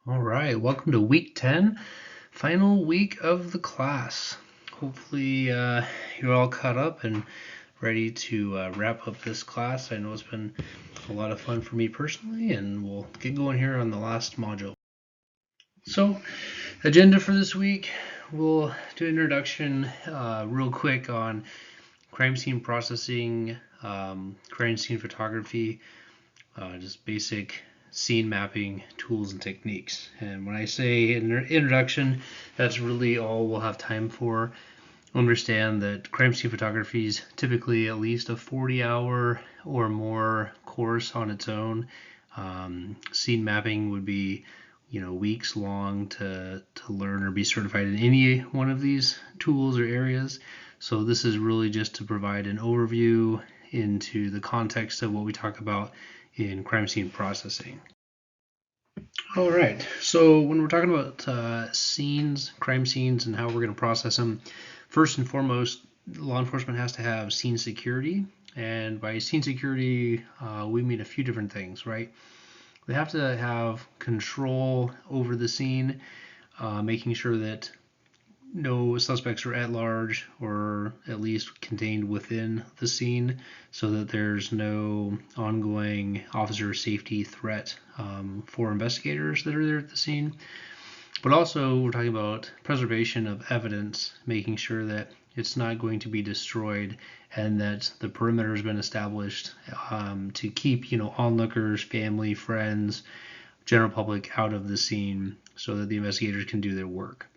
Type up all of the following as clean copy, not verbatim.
All right, welcome to week 10, final week of the class. Hopefully, you're all caught up and ready to wrap up this class. I know it's been a lot of fun for me personally, and we'll get going here on the last module. So, agenda for this week, we'll do an introduction real quick on crime scene processing, crime scene photography, just basic scene mapping tools and techniques. And when I say introduction, that's really all we'll have time for. Understand that crime scene photography is typically at least a 40-hour or more course on its own. Scene mapping would be weeks long to learn or be certified in any one of these tools or areas. So this is really just to provide an overview into the context of what we talk about in crime scene processing. All right, so when we're talking about crime scenes, and how we're going to process them, first and foremost, law enforcement has to have scene security. And by scene security, we mean a few different things, right? They have to have control over the scene, making sure that no suspects are at large or at least contained within the scene, so that there's no ongoing officer safety threat for investigators that are there at the scene. But also, we're talking about preservation of evidence, making sure that it's not going to be destroyed and that the perimeter has been established to keep onlookers, family, friends, general public out of the scene so that the investigators can do their work.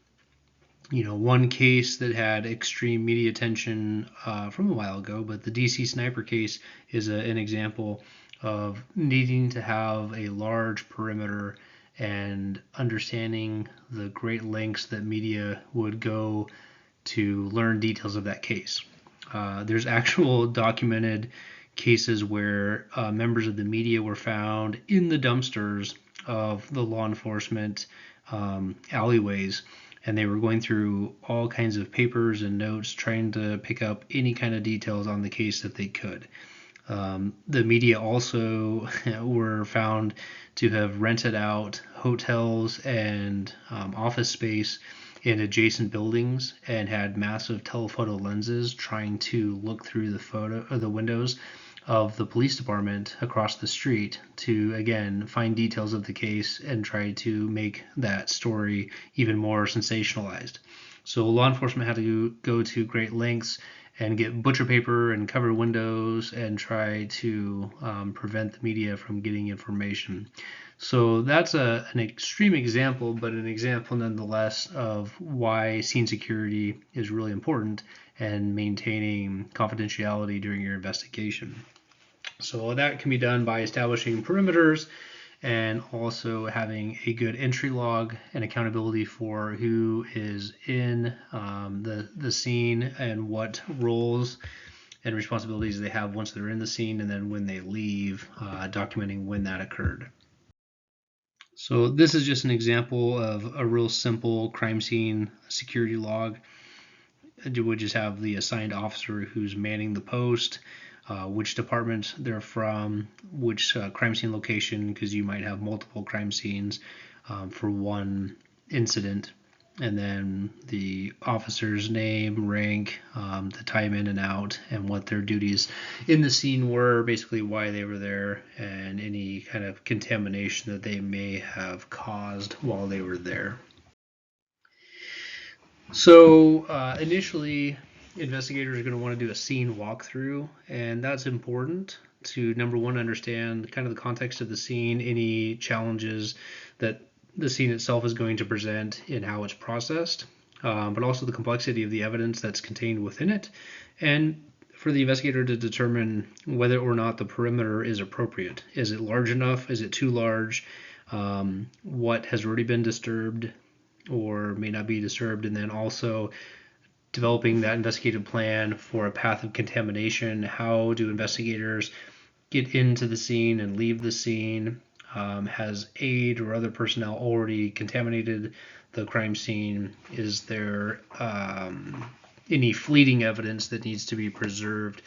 One case that had extreme media attention from a while ago, but the DC sniper case is an example of needing to have a large perimeter and understanding the great lengths that media would go to learn details of that case. There's actual documented cases where members of the media were found in the dumpsters of the law enforcement alleyways, and they were going through all kinds of papers and notes trying to pick up any kind of details on the case that they could. The media also were found to have rented out hotels and office space in adjacent buildings and had massive telephoto lenses trying to look through the windows of the police department across the street to, again, find details of the case and try to make that story even more sensationalized. So law enforcement had to go to great lengths and get butcher paper and cover windows and try to prevent the media from getting information. So that's an extreme example, but an example nonetheless of why scene security is really important and maintaining confidentiality during your investigation. So that can be done by establishing perimeters and also having a good entry log and accountability for who is in the scene and what roles and responsibilities they have once they're in the scene, and then when they leave, documenting when that occurred. So this is just an example of a real simple crime scene security log. You would just have the assigned officer who's manning the post, which department they're from, which crime scene location, because you might have multiple crime scenes for one incident, and then the officer's name, rank, the time in and out, and what their duties in the scene were, basically why they were there, and any kind of contamination that they may have caused while they were there. So initially, investigators are going to want to do a scene walkthrough, and that's important to, number one, understand kind of the context of the scene, any challenges that the scene itself is going to present in how it's processed, but also the complexity of the evidence that's contained within it, and for the investigator to determine whether or not the perimeter is appropriate. Is it large enough? Is it too large? What has already been disturbed or may not be disturbed, and then also developing that investigative plan for a path of contamination. How do investigators get into the scene and leave the scene? Has aid or other personnel already contaminated the crime scene? Is there any fleeting evidence that needs to be preserved,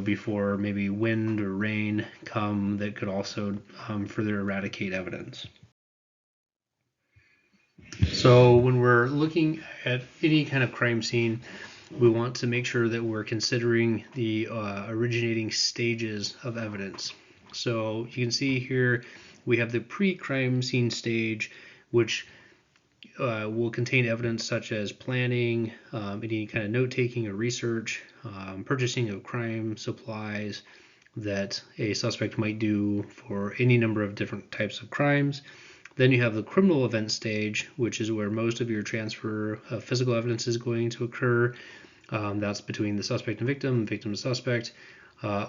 before maybe wind or rain come that could also further eradicate evidence? So when we're looking at any kind of crime scene, we want to make sure that we're considering the originating stages of evidence. So you can see here we have the pre-crime scene stage, which will contain evidence such as planning, any kind of note-taking or research, purchasing of crime supplies that a suspect might do for any number of different types of crimes. Then you have the criminal event stage, which is where most of your transfer of physical evidence is going to occur. That's between the suspect and victim to suspect,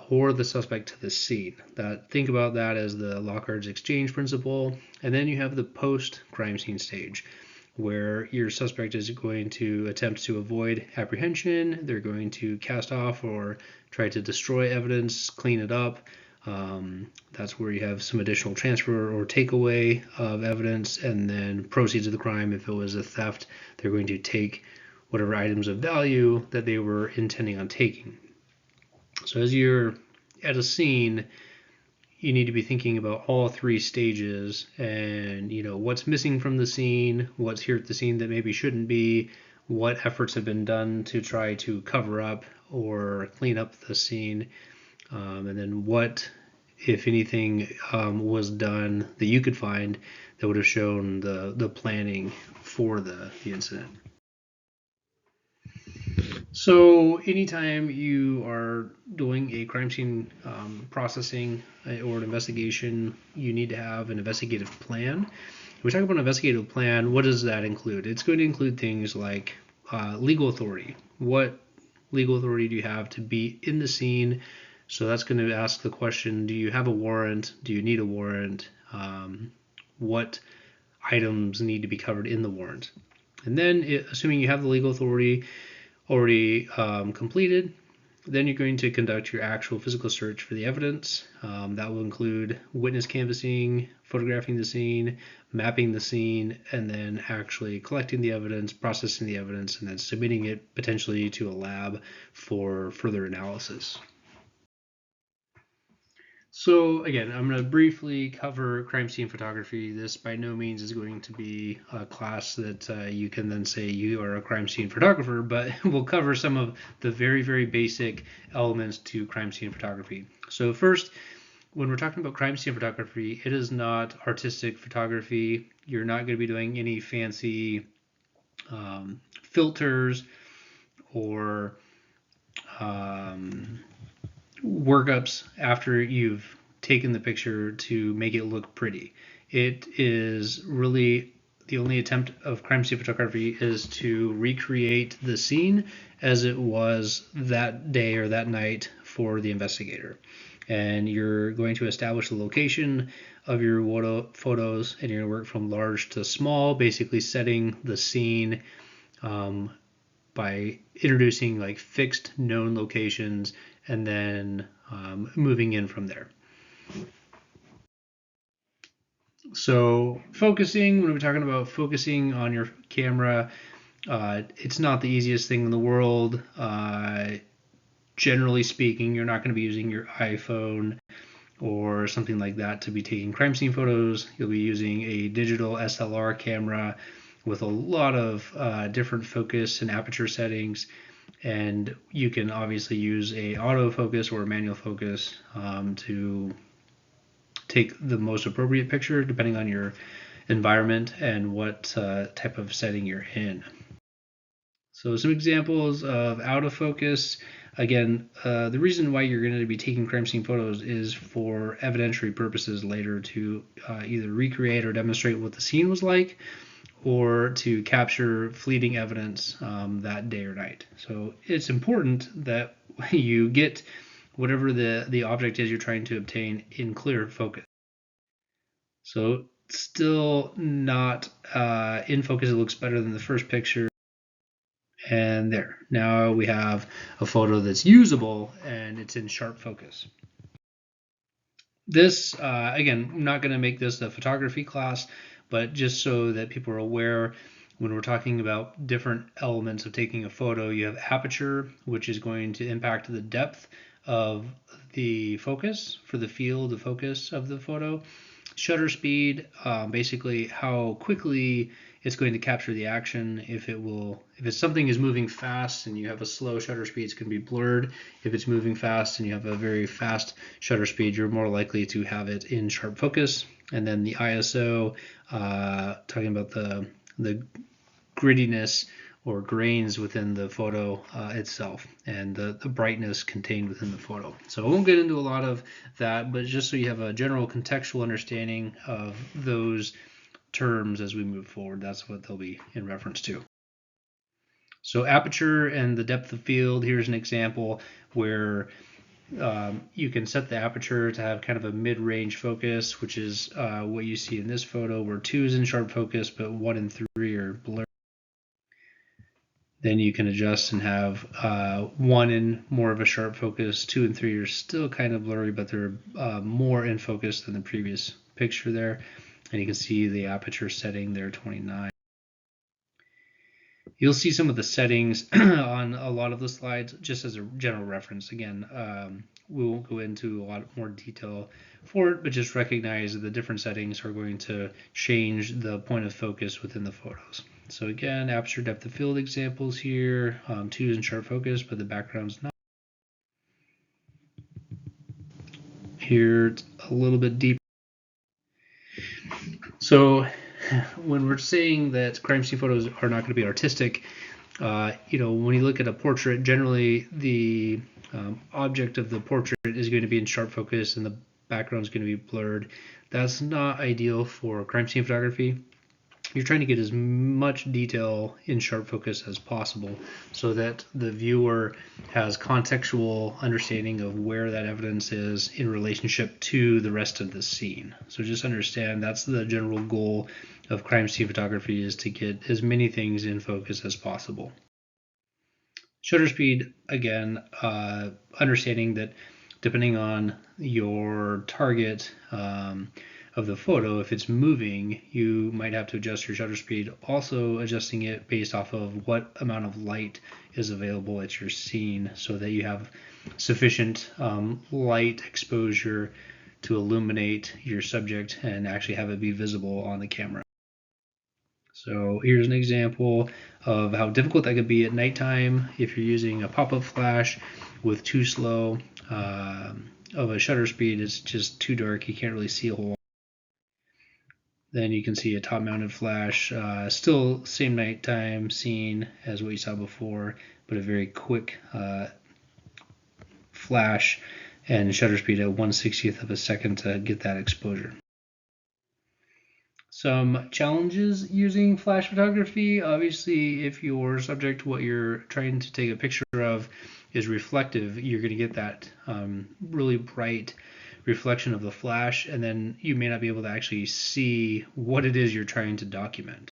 or the suspect to the scene. Think about that as the Lockhardt's exchange principle. And then you have the post-crime scene stage, where your suspect is going to attempt to avoid apprehension. They're going to cast off or try to destroy evidence, clean it up. That's where you have some additional transfer or takeaway of evidence, and then proceeds of the crime. If it was a theft, they're going to take whatever items of value that they were intending on taking. So as you're at a scene, you need to be thinking about all three stages and, what's missing from the scene, what's here at the scene that maybe shouldn't be, what efforts have been done to try to cover up or clean up the scene, and then what, if anything, was done that you could find that would have shown the planning for the incident. So anytime you are doing a crime scene processing or an investigation, you need to have an investigative plan. When we talk about an investigative plan, what does that include? It's going to include things like legal authority. What legal authority do you have to be in the scene? So that's going to ask the question, do you have a warrant? Do you need a warrant? What items need to be covered in the warrant? And then, assuming you have the legal authority already completed, then you're going to conduct your actual physical search for the evidence. That will include witness canvassing, photographing the scene, mapping the scene, and then actually collecting the evidence, processing the evidence, and then submitting it potentially to a lab for further analysis. So again, I'm going to briefly cover crime scene photography. This by no means is going to be a class that you can then say you are a crime scene photographer, but we'll cover some of the very, very basic elements to crime scene photography. So first, when we're talking about crime scene photography, it is not artistic photography. You're not going to be doing any fancy filters or workups after you've taken the picture to make it look pretty. It is really the only attempt of crime scene photography is to recreate the scene as it was that day or that night for the investigator. And you're going to establish the location of your photos, and you're going to work from large to small, basically setting the scene by introducing like fixed known locations and then moving in from there. So focusing, when we're talking about focusing on your camera, it's not the easiest thing in the world. Generally speaking, you're not going to be using your iPhone or something like that to be taking crime scene photos. You'll be using a digital SLR camera with a lot of different focus and aperture settings, and you can obviously use a autofocus or a manual focus to take the most appropriate picture depending on your environment and what type of setting you're in. So some examples of autofocus. Again, the reason why you're going to be taking crime scene photos is for evidentiary purposes later, to either recreate or demonstrate what the scene was like, or to capture fleeting evidence that day or night. So it's important that you get whatever the object is you're trying to obtain in clear focus. So still not in focus, it looks better than the first picture. And there, now we have a photo that's usable and it's in sharp focus. This, again, I'm not going to make this a photography class, but just so that people are aware, when we're talking about different elements of taking a photo, you have aperture, which is going to impact the depth of the focus for the field of focus of the photo. shutter speed, basically how quickly it's going to capture the action. If it's something is moving fast and you have a slow shutter speed, it's going to be blurred. If it's moving fast and you have a very fast shutter speed, you're more likely to have it in sharp focus. And then the ISO, talking about the grittiness or grains within the photo itself, and the brightness contained within the photo. So I won't get into a lot of that, but just so you have a general contextual understanding of those terms as we move forward, that's what they'll be in reference to. So aperture and the depth of field, here's an example where you can set the aperture to have kind of a mid-range focus, which is what you see in this photo, where 2 is in sharp focus, but 1 and 3 are blurred. Then you can adjust and have 1 in more of a sharp focus, 2 and 3 are still kind of blurry, but they're more in focus than the previous picture there. And you can see the aperture setting there, 29. You'll see some of the settings on a lot of the slides just as a general reference. Again, we won't go into a lot more detail for it, but just recognize that the different settings are going to change the point of focus within the photos. So again, aperture, depth of field examples here. 2 is in sharp focus, but the background's not. Here it's a little bit deeper. So when we're saying that crime scene photos are not going to be artistic, when you look at a portrait, generally the object of the portrait is going to be in sharp focus and the background is going to be blurred. That's not ideal for crime scene photography. You're trying to get as much detail in sharp focus as possible so that the viewer has contextual understanding of where that evidence is in relationship to the rest of the scene. So just understand that's the general goal of crime scene photography, is to get as many things in focus as possible. Shutter speed, again, understanding that depending on your target of the photo, if it's moving, you might have to adjust your shutter speed, also adjusting it based off of what amount of light is available at your scene so that you have sufficient light exposure to illuminate your subject and actually have it be visible on the camera. So here's an example of how difficult that could be at nighttime if you're using a pop-up flash with too slow of a shutter speed. It's just too dark, you can't really see a whole lot. Then you can see a top-mounted flash, still same nighttime scene as what you saw before, but a very quick flash and shutter speed at 1/60th of a second to get that exposure. Some challenges using flash photography. Obviously, if your subject, what you're trying to take a picture of, is reflective, you're going to get that really bright reflection of the flash, and then you may not be able to actually see what it is you're trying to document.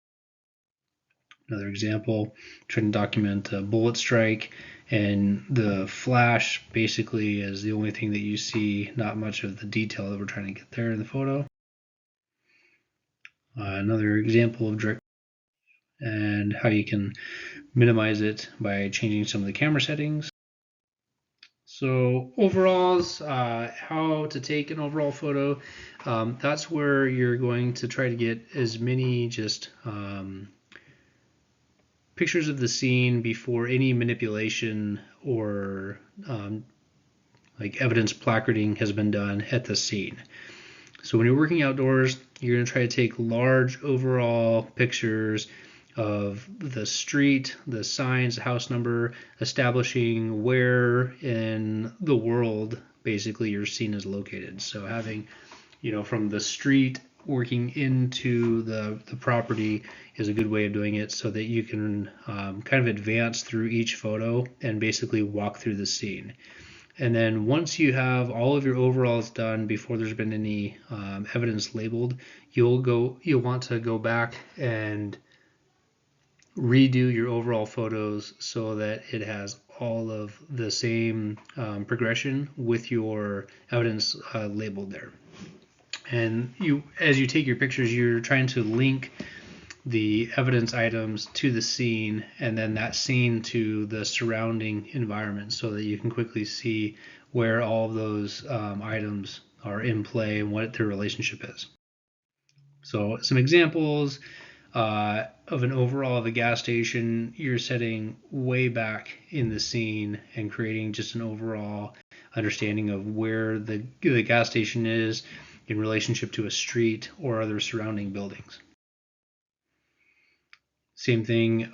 Another example, trying to document a bullet strike, and the flash basically is the only thing that you see, not much of the detail that we're trying to get there in the photo. Another example of direct and how you can minimize it by changing some of the camera settings. So overalls, how to take an overall photo, that's where you're going to try to get as many just pictures of the scene before any manipulation or like evidence placarding has been done at the scene. So when you're working outdoors, you're going to try to take large overall pictures of the street, the signs, the house number, establishing where in the world basically your scene is located. So having, from the street working into the property is a good way of doing it, so that you can kind of advance through each photo and basically walk through the scene. And then once you have all of your overalls done before there's been any evidence labeled, you'll want to go back and redo your overall photos so that it has all of the same progression with your evidence labeled there. And as you take your pictures, you're trying to link the evidence items to the scene, and then that scene to the surrounding environment, so that you can quickly see where all of those items are in play and what their relationship is. So some examples of an overall of a gas station, you're setting way back in the scene and creating just an overall understanding of where the gas station is in relationship to a street or other surrounding buildings. Same thing,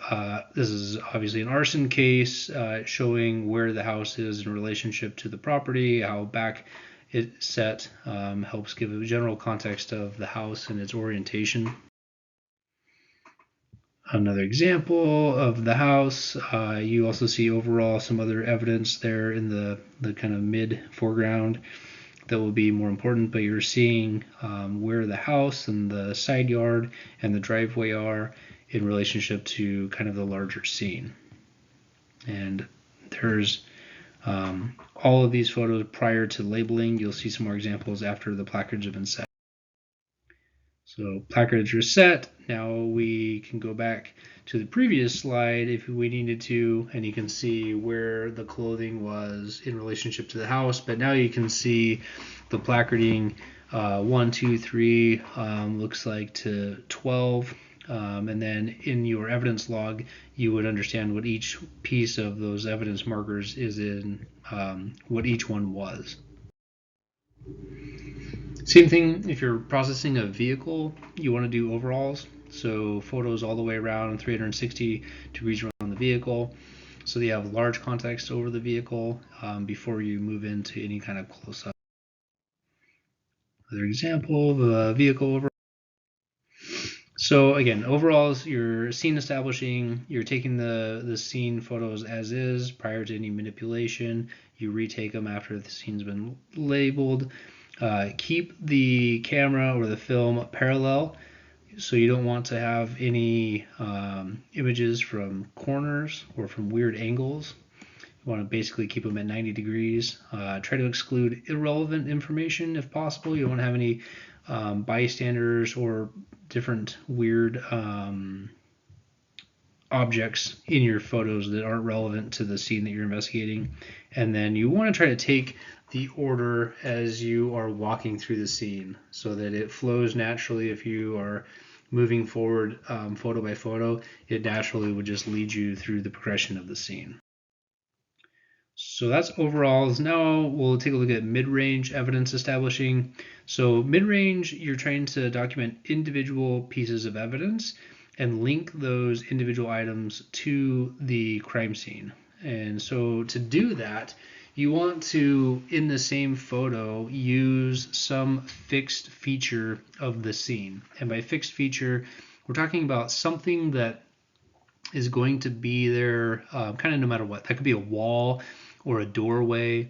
this is obviously an arson case, showing where the house is in relationship to the property, how back it's set, helps give a general context of the house and its orientation. Another example of the house, you also see overall some other evidence there in the kind of mid foreground that will be more important, but you're seeing where the house and the side yard and the driveway are in relationship to kind of the larger scene. And there's all of these photos prior to labeling. You'll see some more examples after the placards have been set. So placards are set. Now we can go back to the previous slide if we needed to, and you can see where the clothing was in relationship to the house. But now you can see the placarding 1, 2, 3, looks like to 12. And then in your evidence log, you would understand what each piece of those evidence markers is in, what each one was. Same thing if you're processing a vehicle, you want to do overalls. So photos all the way around 360 degrees around the vehicle. So that you have large context over the vehicle before you move into any kind of close-up. Another example of a vehicle overall. So again, overalls, you're scene establishing, you're taking the scene photos as is prior to any manipulation. You retake them after the scene's been labeled. Keep the camera or the film parallel, so you don't want to have any images from corners or from weird angles. You want to basically keep them at 90 degrees. Try to exclude irrelevant information if possible. You don't want to have any bystanders or different weird objects in your photos that aren't relevant to the scene that you're investigating. And then you want to try to take the order as you are walking through the scene so that it flows naturally. If you are moving forward photo by photo, it naturally would just lead you through the progression of the scene. So that's overalls. Now we'll take a look at mid-range evidence establishing. So mid-range, you're trying to document individual pieces of evidence and link those individual items to the crime scene. And so to do that, you want to, in the same photo, use some fixed feature of the scene. And by fixed feature, we're talking about something that is going to be there kind of no matter what. That could be a wall or a doorway.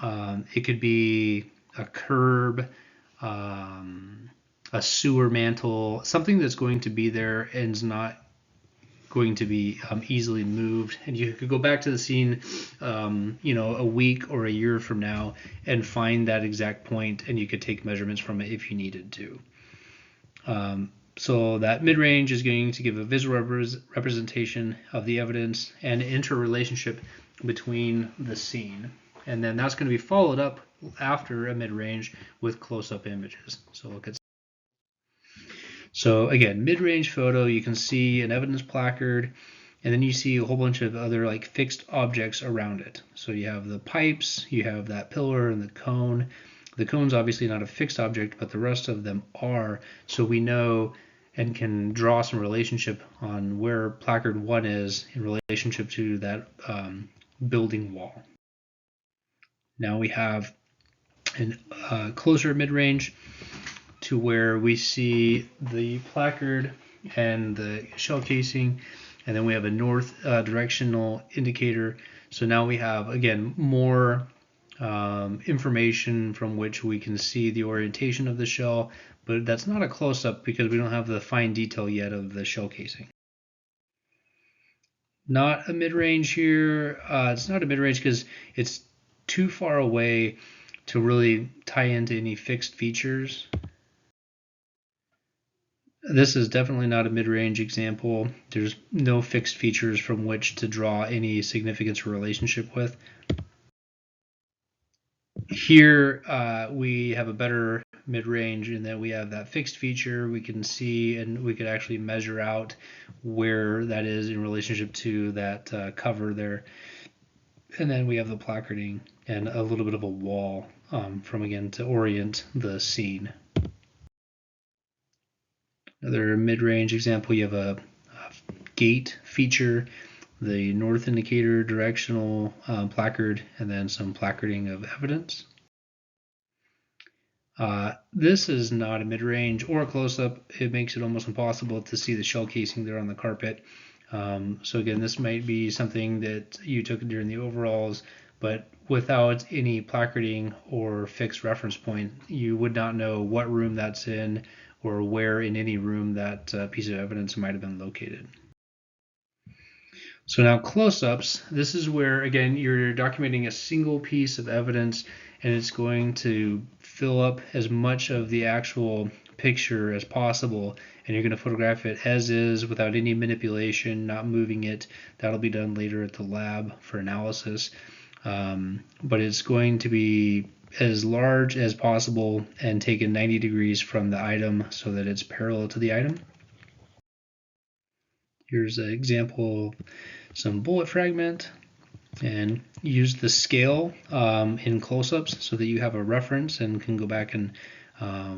It could be a curb, a sewer mantle, something that's going to be there and is not going to be easily moved. And you could go back to the scene, a week or a year from now and find that exact point, and you could take measurements from it if you needed to. So that mid-range is going to give a visual representation of the evidence and interrelationship between the scene. And then that's going to be followed up after a mid-range with close-up images. So look at. So again, mid-range photo, you can see an evidence placard, and then you see a whole bunch of other like fixed objects around it. So you have the pipes, you have that pillar and the cone. The cone's obviously not a fixed object, but the rest of them are. So we know and can draw some relationship on where placard 1 is in relationship to that building wall. Now we have a closer mid-range to where we see the placard and the shell casing, and then we have a north directional indicator. So now we have, again, more information from which we can see the orientation of the shell, but that's not a close-up because we don't have the fine detail yet of the shell casing. Not a mid-range here. It's not a mid-range because it's too far away to really tie into any fixed features. This is definitely not a mid-range example. There's no fixed features from which to draw any significance or relationship with. Here we have a better mid-range in that we have that fixed feature. We can see and we could actually measure out where that is in relationship to that cover there. And then we have the placarding and a little bit of a wall from, again, to orient the scene. Another mid-range example, you have a gate feature, the north indicator, directional placard, and then some placarding of evidence. This is not a mid-range or a close-up. It makes it almost impossible to see the shell casing there on the carpet. So again, this might be something that you took during the overalls, but without any placarding or fixed reference point, you would not know what room that's in or where in any room that piece of evidence might have been located. So now close-ups, this is where, again, you're documenting a single piece of evidence, and it's going to fill up as much of the actual picture as possible, and you're going to photograph it as is without any manipulation, not moving it. That'll be done later at the lab for analysis. But it's going to be as large as possible and taken 90 degrees from the item so that it's parallel to the item. Here's an example, some bullet fragment, and use the scale in close-ups so that you have a reference and can go back and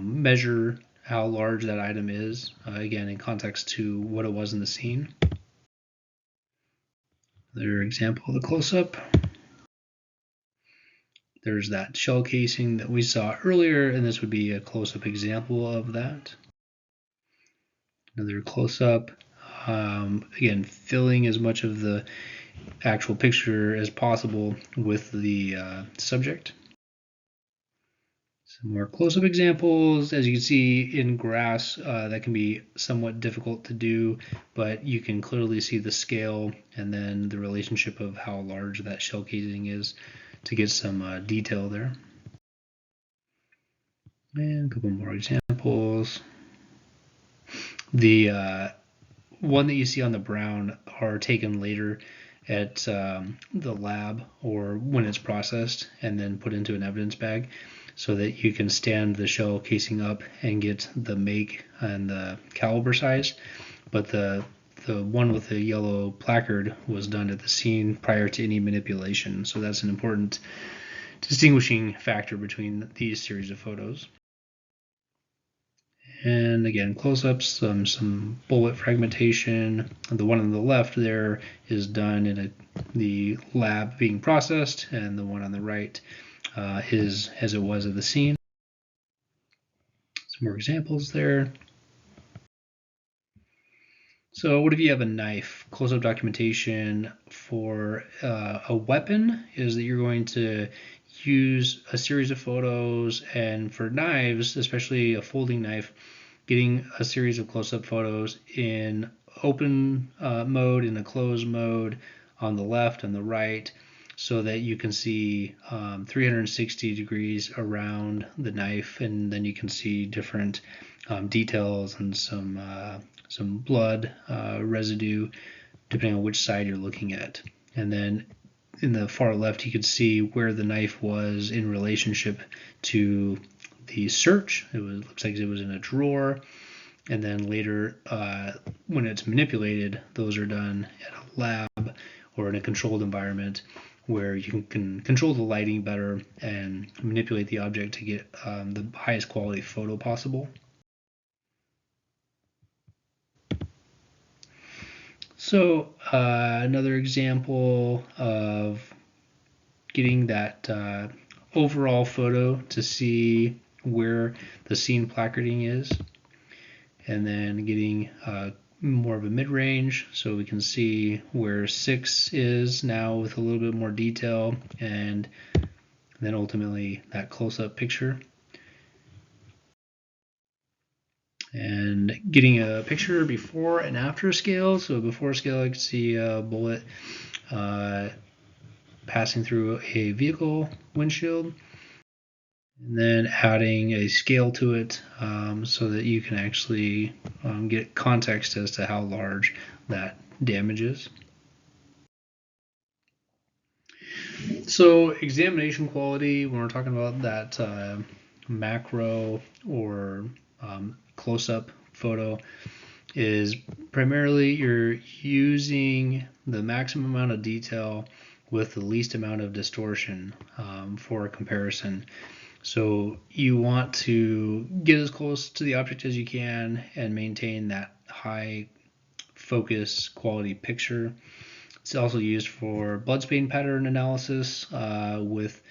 measure how large that item is, again, in context to what it was in the scene. Another example of the close-up. There's that shell casing that we saw earlier, and this would be a close-up example of that. Another close-up. Again, filling as much of the actual picture as possible with the subject. Some more close-up examples. As you can see in grass, that can be somewhat difficult to do, but you can clearly see the scale and then the relationship of how large that shell casing is to get some detail there. And a couple more examples. The one that you see on the brown are taken later at the lab or when it's processed and then put into an evidence bag so that you can stand the shell casing up and get the make and the caliber size. But the one with the yellow placard was done at the scene prior to any manipulation. So that's an important distinguishing factor between these series of photos. And again, close-ups, some bullet fragmentation. The one on the left there is done in the lab being processed, and the one on the right is as it was at the scene. Some more examples there. So what if you have a knife? Close-up documentation for a weapon is that you're going to use a series of photos, and for knives, especially a folding knife, getting a series of close-up photos in open mode, in a closed mode, on the left and the right, so that you can see 360 degrees around the knife, and then you can see different details and some blood residue depending on which side you're looking at. And then in the far left, you can see where the knife was in relationship to the search. Looks like it was in a drawer. And then later, when it's manipulated, those are done at a lab or in a controlled environment where you can control the lighting better and manipulate the object to get the highest quality photo possible. So another example of getting that overall photo to see where the scene placarding is, and then getting more of a mid-range so we can see where 6 is now with a little bit more detail, and then ultimately that close-up picture. And getting a picture before and after scale. So before scale, I can see a bullet passing through a vehicle windshield, and then adding a scale to it so that you can actually get context as to how large that damage is. So examination quality, when we're talking about that macro or close-up photo, is primarily you're using the maximum amount of detail with the least amount of distortion for a comparison. So you want to get as close to the object as you can and maintain that high focus quality picture. It's also used for blood stain pattern analysis with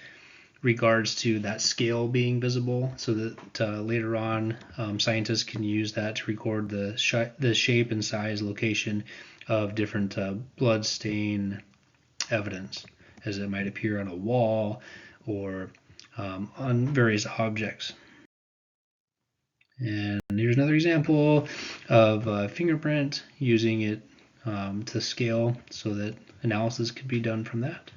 regards to that scale being visible, so that later on scientists can use that to record the shape and size location of different blood stain evidence as it might appear on a wall or on various objects. And here's another example of a fingerprint, using it to scale so that analysis could be done from that.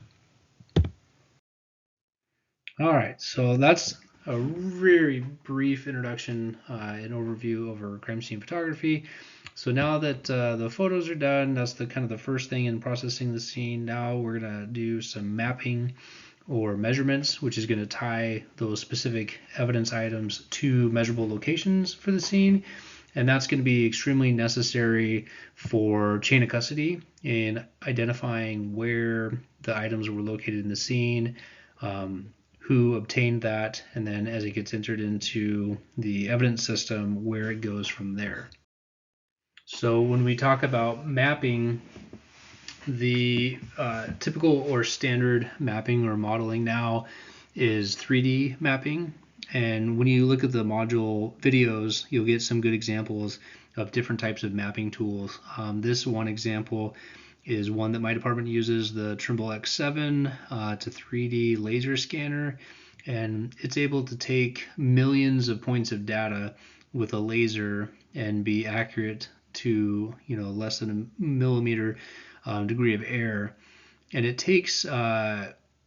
All right, so that's a very brief introduction and overview over crime scene photography. So now that the photos are done, that's the kind of the first thing in processing the scene. Now we're gonna do some mapping or measurements, which is going to tie those specific evidence items to measurable locations for the scene. And that's going to be extremely necessary for chain of custody in identifying where the items were located in the scene, who obtained that, and then as it gets entered into the evidence system, where it goes from there. So when we talk about mapping, the typical or standard mapping or modeling now is 3D mapping. And when you look at the module videos, you'll get some good examples of different types of mapping tools. This one example is one that my department uses, the Trimble X7 to 3D laser scanner. And it's able to take millions of points of data with a laser and be accurate to less than a millimeter degree of error. And it takes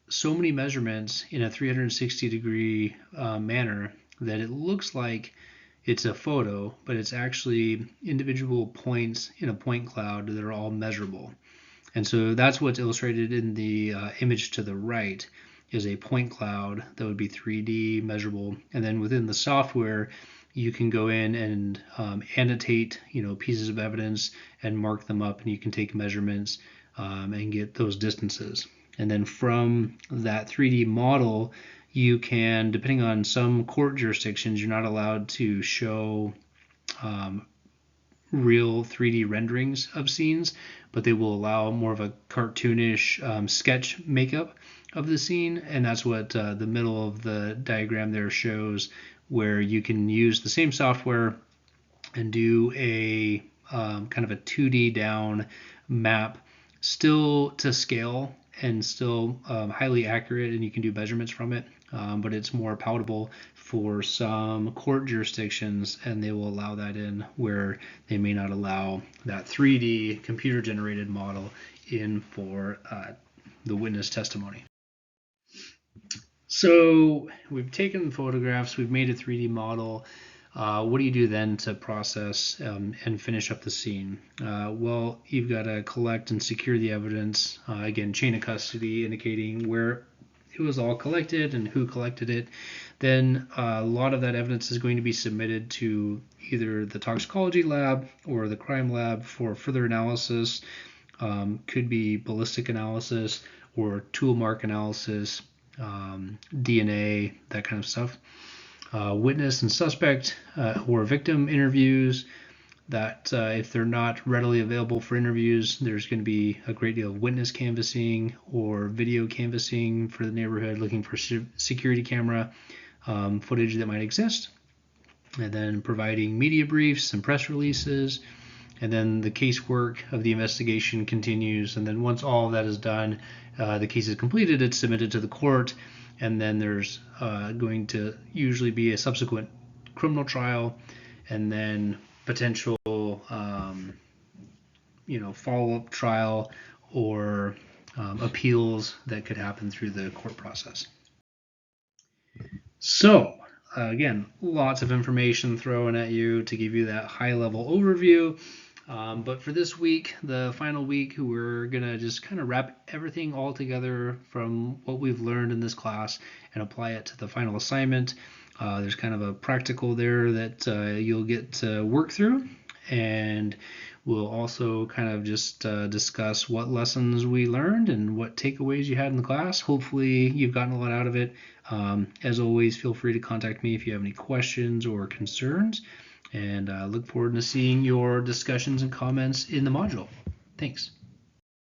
so many measurements in a 360 degree manner that it looks like it's a photo, but it's actually individual points in a point cloud that are all measurable. And so that's what's illustrated in the image to the right, is a point cloud that would be 3D measurable. And then within the software, you can go in and annotate pieces of evidence and mark them up, and you can take measurements and get those distances. And then from that 3D model, you can, depending on some court jurisdictions, you're not allowed to show real 3D renderings of scenes, but they will allow more of a cartoonish sketch makeup of the scene. And that's what the middle of the diagram there shows, where you can use the same software and do a kind of a 2D down map, still to scale and still highly accurate, and you can do measurements from it, but it's more palatable for some court jurisdictions, and they will allow that in where they may not allow that 3D computer generated model in for the witness testimony. So we've taken photographs, we've made a 3D model. What do you do then to process and finish up the scene? Well, you've got to collect and secure the evidence. Again, chain of custody indicating where it was all collected and who collected it. Then a lot of that evidence is going to be submitted to either the toxicology lab or the crime lab for further analysis. Could be ballistic analysis or tool mark analysis, DNA, that kind of stuff. Witness and suspect or victim interviews, that if they're not readily available for interviews, there's going to be a great deal of witness canvassing or video canvassing for the neighborhood, looking for security camera footage that might exist, and then providing media briefs and press releases. And then the casework of the investigation continues. And then once all of that is done, the case is completed, it's submitted to the court. And then there's going to usually be a subsequent criminal trial, and then potential follow-up trial or appeals that could happen through the court process. So again, lots of information thrown at you to give you that high-level overview But for this week, the final week, we're going to just kind of wrap everything all together from what we've learned in this class and apply it to the final assignment. There's kind of a practical there that you'll get to work through, and we'll also kind of just discuss what lessons we learned and what takeaways you had in the class. Hopefully you've gotten a lot out of it. As always, feel free to contact me if you have any questions or concerns, and look forward to seeing your discussions and comments in the module. Thanks.